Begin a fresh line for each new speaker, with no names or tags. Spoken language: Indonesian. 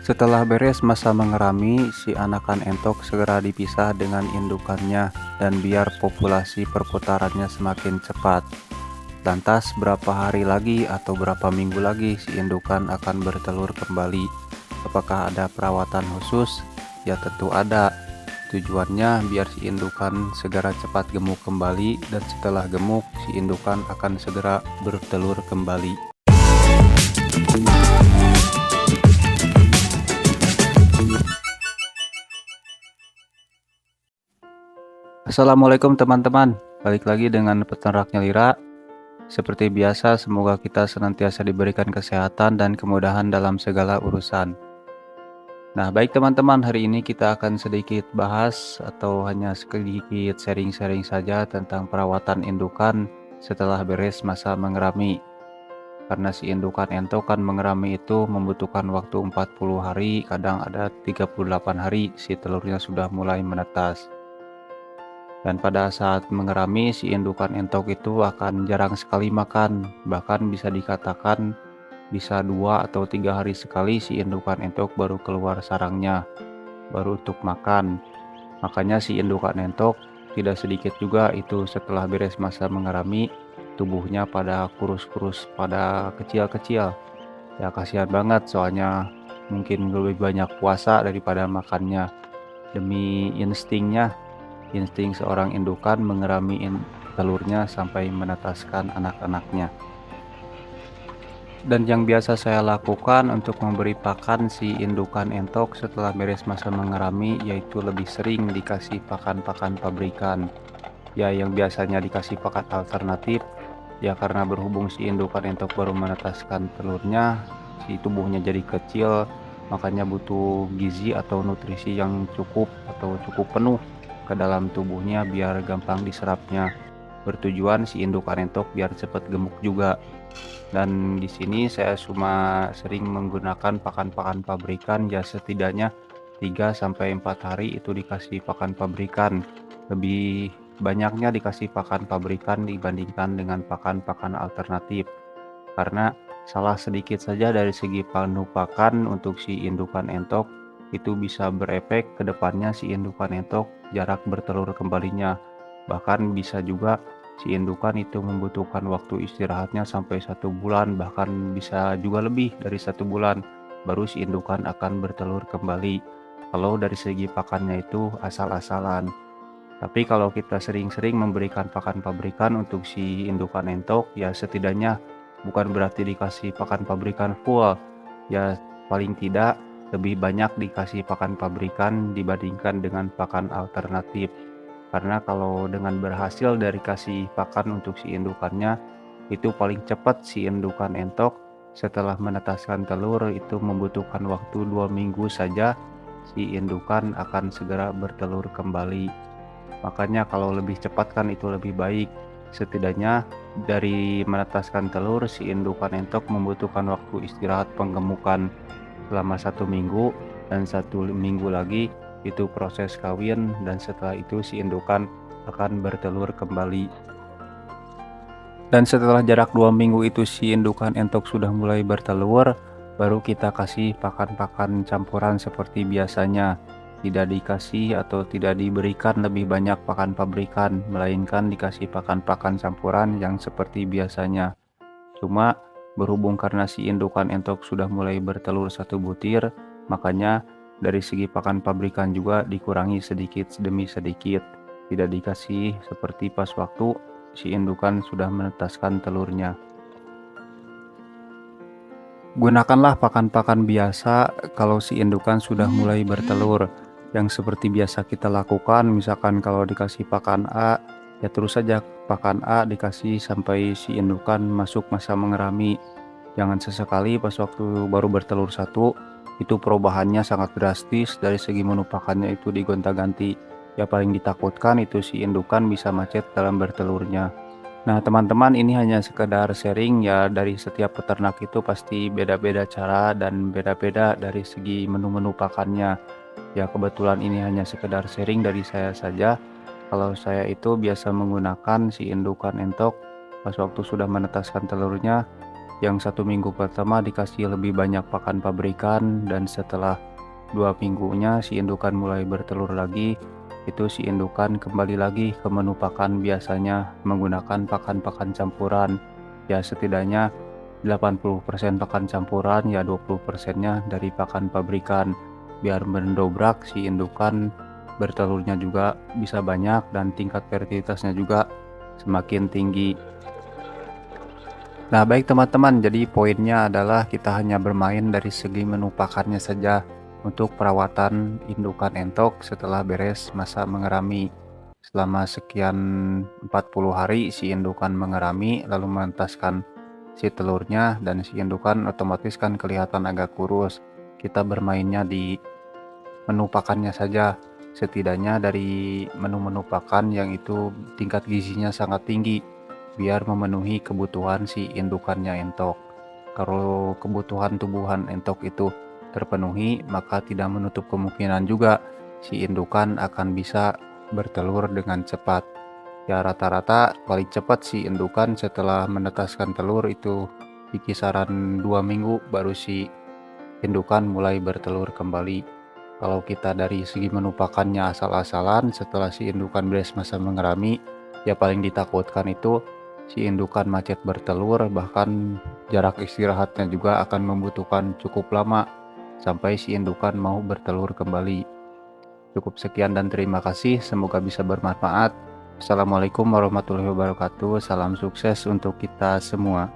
Setelah beres masa mengerami, si anakan entok segera dipisah dengan indukannya dan biar populasi perputarannya semakin cepat. Lantas berapa hari lagi atau berapa minggu lagi si indukan akan bertelur kembali? Apakah ada perawatan khusus? Ya tentu ada. Tujuannya biar si indukan segera cepat gemuk kembali dan setelah gemuk si indukan akan segera bertelur kembali. Assalamualaikum teman-teman, balik lagi dengan peternaknya Lira. Seperti biasa, semoga kita senantiasa diberikan kesehatan dan kemudahan dalam segala urusan. Nah, baik teman-teman, hari ini kita akan sedikit bahas atau hanya sedikit sharing-sharing saja tentang perawatan indukan setelah beres masa mengerami. Karena si indukan entok kan mengerami itu membutuhkan waktu 40 hari, kadang ada 38 hari si telurnya sudah mulai menetas. Dan pada saat mengerami, si indukan entok itu akan jarang sekali makan, bahkan bisa dikatakan bisa 2 atau 3 hari sekali si indukan entok baru keluar sarangnya, baru untuk makan. Makanya si indukan entok tidak sedikit juga itu setelah beres masa mengerami, tubuhnya pada kurus-kurus, pada kecil-kecil. Ya kasihan banget soalnya mungkin lebih banyak puasa daripada makannya. Demi insting seorang indukan mengerami telurnya sampai menetaskan anak-anaknya. Dan yang biasa saya lakukan untuk memberi pakan si indukan entok setelah beres masa mengerami yaitu lebih sering dikasih pakan-pakan pabrikan. Ya yang biasanya dikasih pakan alternatif, ya karena berhubung si indukan entok baru menetaskan telurnya, si tubuhnya jadi kecil, makanya butuh gizi atau nutrisi yang cukup atau cukup penuh ke dalam tubuhnya biar gampang diserapnya. Bertujuan si indukan entok biar cepat gemuk juga. Dan di sini saya cuma sering menggunakan pakan-pakan pabrikan, ya setidaknya 3 sampai 4 hari itu dikasih pakan pabrikan. Lebih banyaknya dikasih pakan pabrikan dibandingkan dengan pakan-pakan alternatif. Karena salah sedikit saja dari segi penuh pakan untuk si indukan entok itu bisa berefek ke depannya si indukan entok jarak bertelur kembalinya. Bahkan bisa juga si indukan itu membutuhkan waktu istirahatnya sampai 1 bulan, bahkan bisa juga lebih dari 1 bulan baru si indukan akan bertelur kembali. Kalau dari segi pakannya itu asal-asalan. Tapi kalau kita sering-sering memberikan pakan pabrikan untuk si indukan entok, ya setidaknya bukan berarti dikasih pakan pabrikan full. Ya paling tidak lebih banyak dikasih pakan pabrikan dibandingkan dengan pakan alternatif. Karena kalau dengan berhasil dari kasih pakan untuk si indukannya, itu paling cepat si indukan entok setelah menetaskan telur itu membutuhkan waktu 2 minggu saja si indukan akan segera bertelur kembali. Makanya kalau lebih cepat kan itu lebih baik. Setidaknya dari menetaskan telur si indukan entok membutuhkan waktu istirahat penggemukan selama 1 minggu dan 1 minggu lagi itu proses kawin dan setelah itu si indukan akan bertelur kembali. Dan setelah jarak 2 minggu itu si indukan entok sudah mulai bertelur, baru kita kasih pakan-pakan campuran seperti biasanya. Tidak dikasih atau tidak diberikan lebih banyak pakan pabrikan, melainkan dikasih pakan-pakan campuran yang seperti biasanya. Cuma berhubung karena si indukan entok sudah mulai bertelur 1 butir, makanya dari segi pakan pabrikan juga dikurangi sedikit demi sedikit. Tidak dikasih seperti pas waktu si indukan sudah menetaskan telurnya. Gunakanlah pakan-pakan biasa kalau si indukan sudah mulai bertelur. Yang seperti biasa kita lakukan, misalkan kalau dikasih pakan A, ya terus saja pakan A dikasih sampai si indukan masuk masa mengerami. Jangan sesekali pas waktu baru bertelur satu, itu perubahannya sangat drastis dari segi menu pakannya itu digonta-ganti. Ya paling ditakutkan itu si indukan bisa macet dalam bertelurnya. Nah teman-teman, ini hanya sekedar sharing ya, dari setiap peternak itu pasti beda-beda cara dan beda-beda dari segi menu-menu pakannya. Ya kebetulan ini hanya sekedar sharing dari saya saja. Kalau saya itu biasa menggunakan si indukan entok pas waktu sudah menetaskan telurnya, Yang 1 minggu pertama dikasih lebih banyak pakan pabrikan, dan setelah 2 minggunya si indukan mulai bertelur lagi, itu si indukan kembali lagi ke menu pakan biasanya menggunakan pakan-pakan campuran. Ya setidaknya 80% pakan campuran, ya 20%-nya dari pakan pabrikan. Biar mendobrak si indukan bertelurnya juga bisa banyak dan tingkat fertilitasnya juga semakin tinggi. Nah, baik teman-teman, jadi poinnya adalah kita hanya bermain dari segi menu pakannya saja untuk perawatan indukan entok setelah beres masa mengerami. Selama sekian 40 hari si indukan mengerami lalu menentaskan si telurnya, dan si indukan otomatis kan kelihatan agak kurus. Kita bermainnya di menu pakannya saja. Setidaknya dari menu-menu pakan yang itu tingkat gizinya sangat tinggi, biar memenuhi kebutuhan si indukannya entok. Kalau kebutuhan tubuhan entok itu terpenuhi, maka tidak menutup kemungkinan juga si indukan akan bisa bertelur dengan cepat. Ya rata-rata paling cepat si indukan setelah menetaskan telur itu di kisaran 2 minggu baru si indukan mulai bertelur kembali. Kalau kita dari segi menu pakannya asal-asalan setelah si indukan beres masa mengerami, ya paling ditakutkan itu si indukan macet bertelur, bahkan jarak istirahatnya juga akan membutuhkan cukup lama sampai si indukan mau bertelur kembali. Cukup sekian dan terima kasih, semoga bisa bermanfaat. Assalamualaikum warahmatullahi wabarakatuh. Salam sukses untuk kita semua.